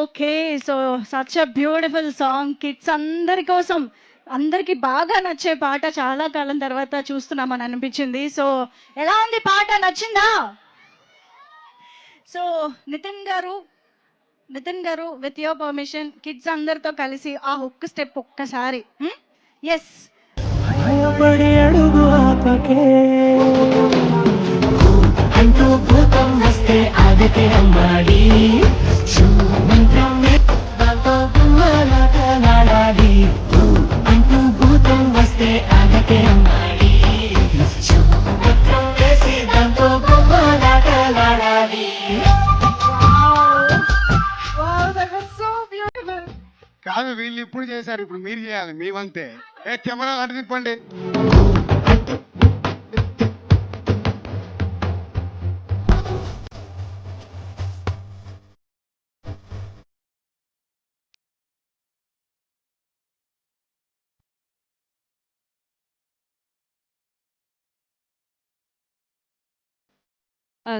Okay. So, such a beautiful song kids అందరి కోసం. అందరికి బాగా నచ్చే పాట చాలా కాలం తర్వాత చూస్తున్నామని అనిపించింది. సో, ఎలా ఉంది పాట నచ్చిందా? సో, నితిన్ గారు, నితిన్ గారు విత్ యువర్ పర్మిషన్ కిడ్స్ అందరితో కలిసి ఆ హుక్ స్టెప్ ఒక్కసారి. యెస్. భయపడి అడుగు ఆపకే అంటూ భూతం వస్తే ఆగతే అమ్మాడి మంత్రం దాంతో గుమ్మలాటలాడాలి అంటూ భూతం వస్తే ఆగతే అమ్మాడి మంత్రం వేసి దాంతో గుమ్మలాటలాడాలి. కాదు వీళ్ళు ఇప్పుడు చేశారు, ఇప్పుడు మీరు చేయాలి. మీ వంతే. కెమెరా అటు తిప్పండి.